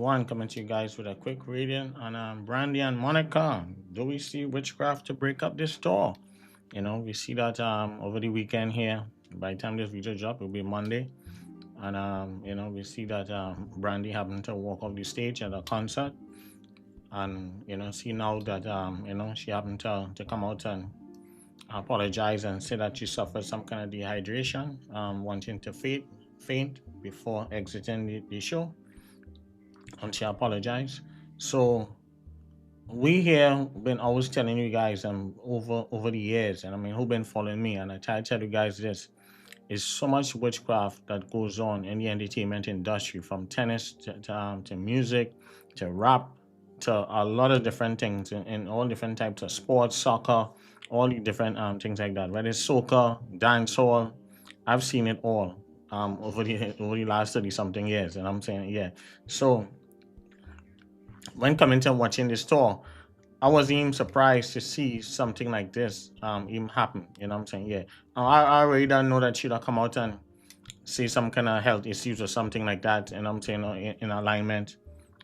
everyone, coming to you guys with a quick reading on Brandy and Monica. Do we see witchcraft to break up this store? We see that over the weekend here. By the time this video drop, it'll be Monday, and we see that Brandy happened to walk off the stage at a concert, and see now that she happened to come out and apologize and say that she suffered some kind of dehydration, wanting to faint before exiting the show, and she apologized. So we here been always telling you guys over the years, and I mean who been following me, and I try to tell you guys this is so much witchcraft that goes on in the entertainment industry, from tennis to music to rap to a lot of different things in all different types of sports, soccer, all the different things like that. Whether it's soccer, dancehall, I've seen it all over the last 30 something years, and I'm saying yeah. So when coming to watching this tour, I wasn't even surprised to see something like this even happen. I'm saying? Yeah. I already don't know that she'd have come out and say some kind of health issues or something like that, and I'm saying in alignment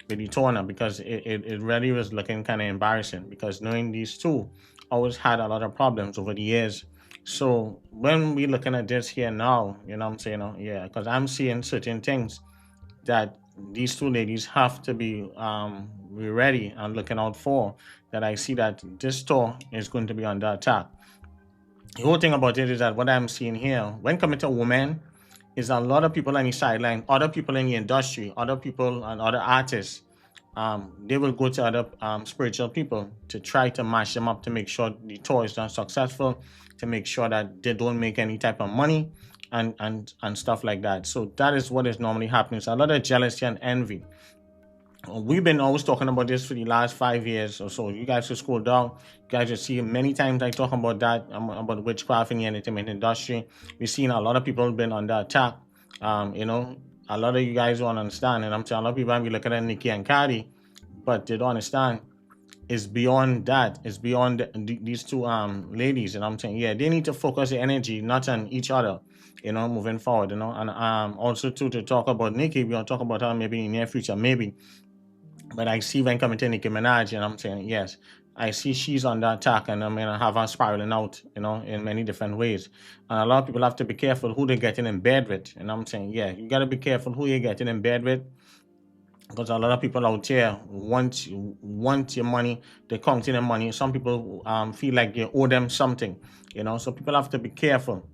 with the tournament, because it really was looking kind of embarrassing, because knowing these two always had a lot of problems over the years. So when we looking at this here now, I'm saying, yeah, because I'm seeing certain things that these two ladies have to be ready and looking out for, that I see that this store is going to be under attack. The whole thing about it is that what I'm seeing here, when coming to women, is a lot of people on the sideline, other people in the industry, other people and other artists, they will go to other spiritual people to try to mash them up to make sure the tour is not successful, to make sure that they don't make any type of money and stuff like that. So that is what is normally happening. It's a lot of jealousy and envy. We've been always talking about this for the last 5 years or so. You guys should scroll down. You guys will see many times I talk about that, about witchcraft in the entertainment industry. We've seen a lot of people been under attack. A lot of you guys don't understand, and I'm saying a lot of people might be looking at Nikki and Cardi, but they don't understand. It's beyond that. It's beyond these two ladies, and I'm saying, yeah, they need to focus their energy not on each other, moving forward, and also too, to talk about Nikki, we're gonna talk about her maybe in the near future, maybe. But I see when coming to Nicki Minaj, and I'm saying, yes, I see she's under attack, and I'm gonna have her spiraling out, in many different ways. And a lot of people have to be careful who they're getting in bed with. And I'm saying, yeah, you gotta be careful who you're getting in bed with, because a lot of people out here want your money, they're counting their money. Some people feel like you owe them something, so people have to be careful,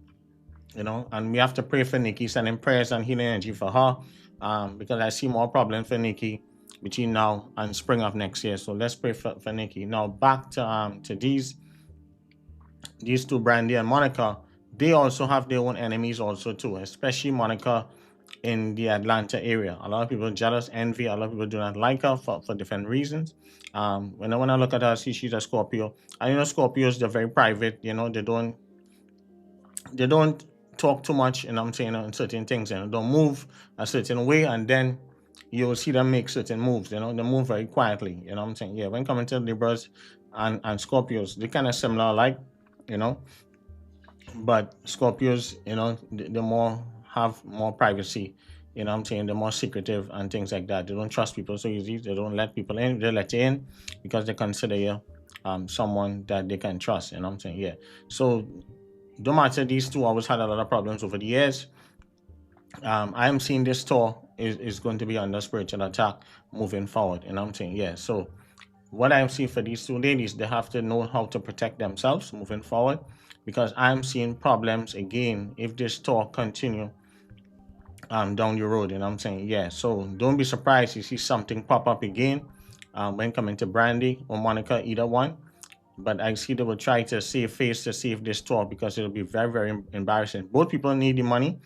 and we have to pray for Nikki, sending prayers and healing energy for her, because I see more problems for Nikki between now and spring of next year. So let's pray for Nikki. Now back to these two, Brandy and Monica. They also have their own enemies also too, especially Monica in the Atlanta area. A lot of people jealous, envy. A lot of people do not like her for different reasons. When I look at her, I see she's a Scorpio. And Scorpios, they're very private. They don't talk too much, and I'm saying, in certain things, don't move a certain way, and then you'll see them make certain moves. They move very quietly. I'm saying, yeah, when coming to Libras and Scorpios, they're kind of similar, like, but Scorpios, they more have more privacy. I'm saying, they're more secretive and things like that. They don't trust people so easy. They don't let people in. They let you in because they consider you someone that they can trust. I'm saying, yeah. So no matter, these two always had a lot of problems over the years. I am seeing this tour is going to be under spiritual attack moving forward. And I'm saying, yeah. So what I'm seeing for these two ladies, they have to know how to protect themselves moving forward, because I'm seeing problems again if this tour continue down the road. And I'm saying, yeah. So don't be surprised you see something pop up again when coming to Brandy or Monica, either one. But I see they will try to save face to save this tour, because it'll be very, very embarrassing. Both people need the money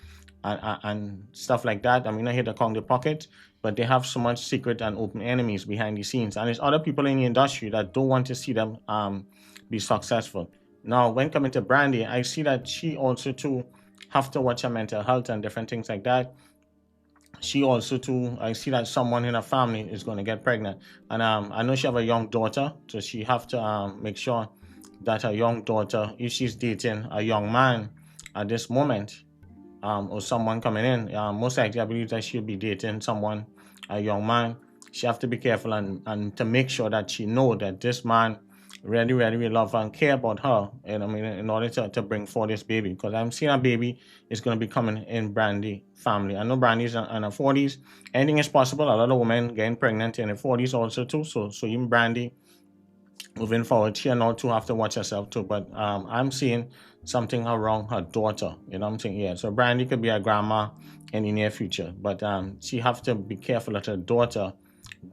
and stuff like that. I mean, I hit the count their pocket, but they have so much secret and open enemies behind the scenes. And there's other people in the industry that don't want to see them be successful. Now, when coming to Brandy, I see that she also too have to watch her mental health and different things like that. She also too, I see that someone in her family is going to get pregnant, and I know she have a young daughter, so she have to make sure that her young daughter, if she's dating a young man at this moment, or someone coming in, most likely I believe that she'll be dating someone, a young man, she have to be careful and to make sure that she know that this man really, really, really love her and care about her. And I mean, in order to bring forth this baby, because I'm seeing a baby is going to be coming in Brandy family. I know Brandy's in her 40s. Anything is possible. A lot of women getting pregnant in their 40s also too. So even Brandy moving forward, she and all too have to watch herself too. But I'm seeing something around her daughter. You know what I'm saying? Yeah. So Brandy could be a grandma in the near future, but she have to be careful that her daughter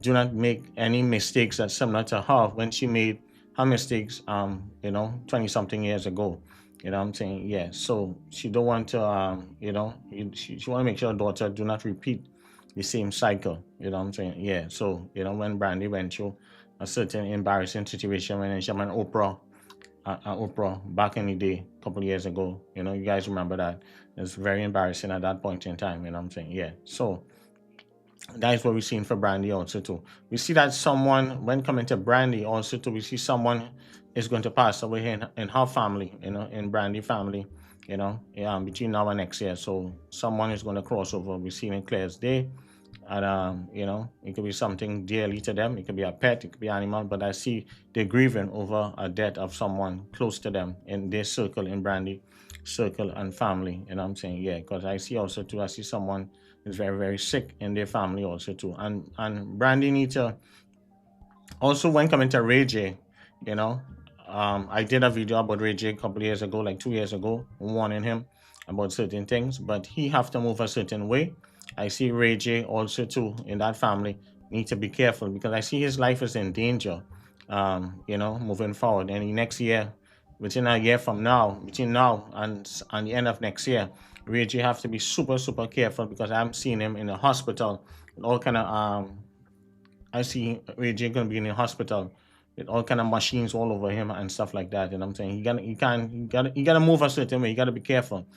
do not make any mistakes that's similar to her when she made her mistakes 20 something years ago. You know what I'm saying? Yeah. So she don't want to she want to make sure her daughter do not repeat the same cycle. You know what I'm saying? Yeah. So when Brandy went through a certain embarrassing situation when she met Oprah back in the day, a couple of years ago. You guys remember that. It's very embarrassing at that point in time. You know what I'm saying? Yeah. So that is what we're seeing for Brandy also too. We see that someone, when coming to Brandy also too, we see someone is going to pass away in her family, in Brandy family, between now and next year. So someone is going to cross over. We're seeing it clear as day. And it could be something dearly to them. It could be a pet, it could be animal, but I see they're grieving over a death of someone close to them in their circle, in Brandy circle and family. You know what I'm saying? Yeah, because I see also too, I see someone is very, very sick in their family also too. And Brandy needs to also, when coming to Ray J, you know, I did a video about Ray J a couple of years ago, like 2 years ago, warning him about certain things, but he have to move a certain way. I see Ray J also too in that family need to be careful because I see his life is in danger. Moving forward, and next year, within a year from now, between now and the end of next year, Ray J have to be super super careful because I'm seeing him in the hospital with all kind of I see Ray J gonna be in the hospital with all kind of machines all over him and stuff like that. And I'm saying you gotta move a certain way. You gotta be careful.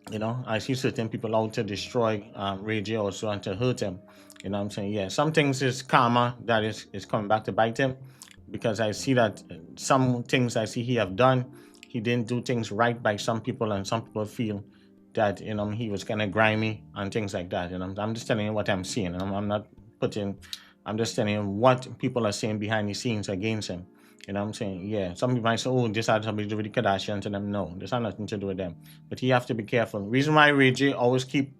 I see certain people out to destroy Ray J also and to hurt him. You know what I'm saying? Yeah, some things is karma that is coming back to bite him because I see that some things I see he have done, he didn't do things right by some people and some people feel that, he was kind of grimy and things like that. And I'm just telling you what I'm seeing. And I'm not putting, I'm just telling you what people are saying behind the scenes against him. You know what I'm saying? Yeah. Some people might say, oh, this has something to do with the Kardashians and them. No, this has nothing to do with them. But you have to be careful. Reason why Ray J always keep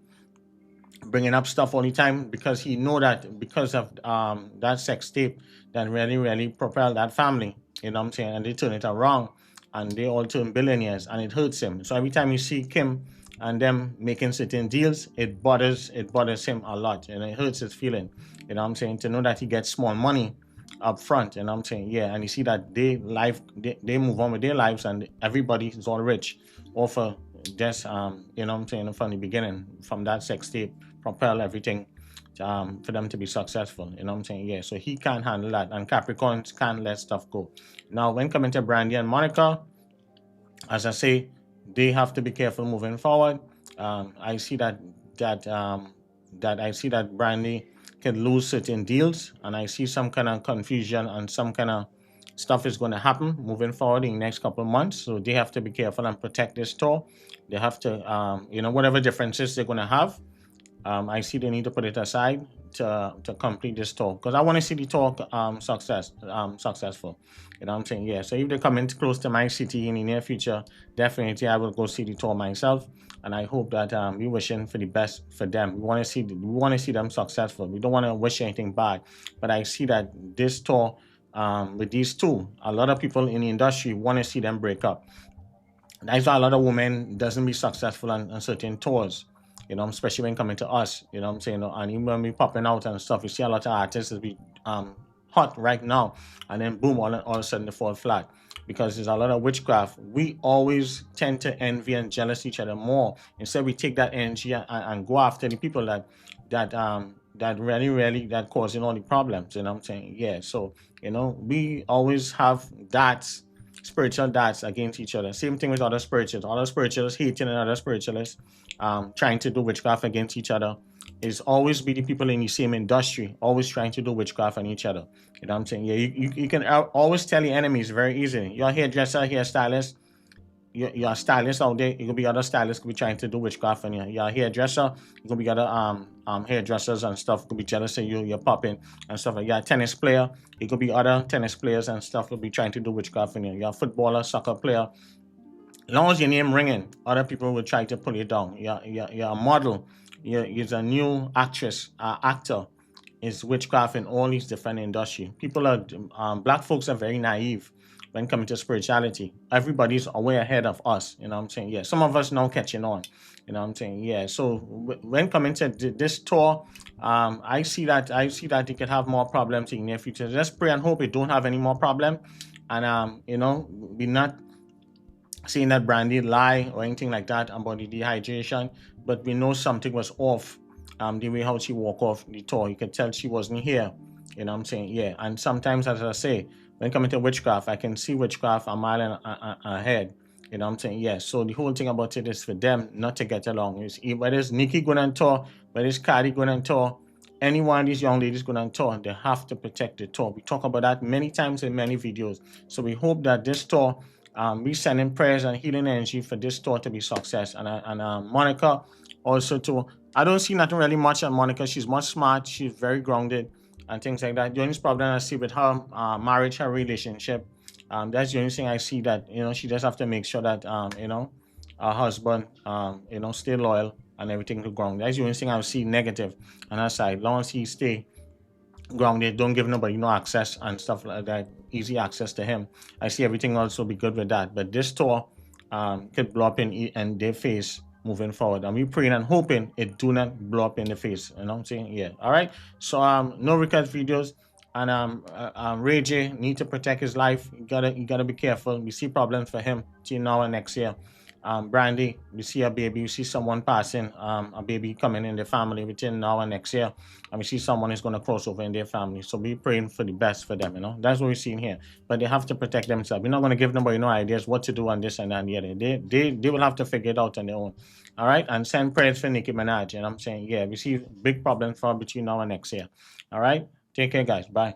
bringing up stuff all the time because he know that because of that sex tape that really, really propelled that family. You know what I'm saying? And they turn it around and they all turn billionaires and it hurts him. So every time you see Kim and them making certain deals, it bothers him a lot and it hurts his feeling. You know what I'm saying? To know that he gets small money up front, and I'm saying, yeah, and you see that they move on with their lives and everybody is all rich off of just you know what I'm saying, from the beginning, from that sex tape propel everything for them to be successful. You know what I'm saying? Yeah, so he can't handle that and Capricorns can't let stuff go. Now when coming to Brandy and Monica, as I say, they have to be careful moving forward. I see that I see that Brandy can lose certain deals, and I see some kind of confusion and some kind of stuff is going to happen moving forward in the next couple of months. So they have to be careful and protect this store. They have to, whatever differences they're going to have, I see they need to put it aside to complete this tour because I want to see the tour successful. You know what I'm saying? Yeah. So if they come in close to my city in the near future, definitely I will go see the tour myself. And I hope that we're wishing for the best for them. We want to see them successful. We don't want to wish anything bad. But I see that this tour with these two, a lot of people in the industry want to see them break up. That's why a lot of women doesn't be successful on certain tours, especially when coming to us, you know what I'm saying? And even when we popping out and stuff, you see a lot of artists that be hot right now, and then boom, all of a sudden they fall flat because there's a lot of witchcraft. We always tend to envy and jealous each other more. Instead, we take that energy and go after the people that really that causing all the problems. You know what I'm saying? Yeah. So we always have that spiritual darts against each other. Same thing with other spiritualists hating other spiritualists, trying to do witchcraft against each other. Is always be the people in the same industry, always trying to do witchcraft on each other. You know what I'm saying? Yeah, you can always tell your enemies very easily. You're a hairdresser, hairstylist, you're a stylist out there, it could be other stylists could be trying to do witchcraft on you. You're a hairdresser, it could be other hairdressers and stuff could be jealous of you, you're popping and stuff like that. You're a tennis player, it could be other tennis players and stuff could be trying to do witchcraft on you. You're a footballer, soccer player. As long as your name ringing, other people will try to pull you down. You're a model. You're a new actress, actor. Is witchcraft in all these different industries. People are, black folks are very naive when coming to spirituality. Everybody's way ahead of us. You know what I'm saying? Yeah. Some of us now catching on. You know what I'm saying? Yeah. So when coming to this tour, I see that it could have more problems in the near future. Just pray and hope it don't have any more problem. And we not saying that Brandy lie or anything like that about the dehydration, but we know something was off. The way how she walked off the tour, you could tell she wasn't here. You know what I'm saying? Yeah. And sometimes, as I say, when coming to witchcraft, I can see witchcraft a mile ahead. You know what I'm saying? Yeah. So the whole thing about it is for them not to get along. Whether it's Nikki going on tour, whether it's Cardi going on tour, any one of these young ladies going on tour, they have to protect the tour. We talk about that many times in many videos. So we hope that this tour, we sending prayers and healing energy for this tour to be success. And Monica also too. I don't see nothing really much on Monica. She's much smart. She's very grounded and things like that. The only problem I see with her marriage, her relationship, that's the only thing I see that, she just have to make sure that, her husband, stay loyal and everything to ground. That's the only thing I see negative on her side. As long as he stay grounded, don't give nobody no access and stuff like that, easy access to him. I see everything else will be good with that. But this tour could blow up in their face moving forward. And we praying and hoping it do not blow up in the face. You know what I'm saying? Yeah. All right. So no record videos. And Ray J need to protect his life. You gotta be careful. We see problems for him till now and next year. Brandy, you see a baby, you see someone passing, a baby coming in the family within now and next year, and we see someone is going to cross over in their family. So we're praying for the best for them, That's what we're seeing here. But they have to protect themselves. We're not going to give nobody no ideas what to do on this and that and the other. They will have to figure it out on their own. All right? And send prayers for Nicki Minaj. And I'm saying, yeah, we see big problems for between now and next year. All right? Take care, guys. Bye.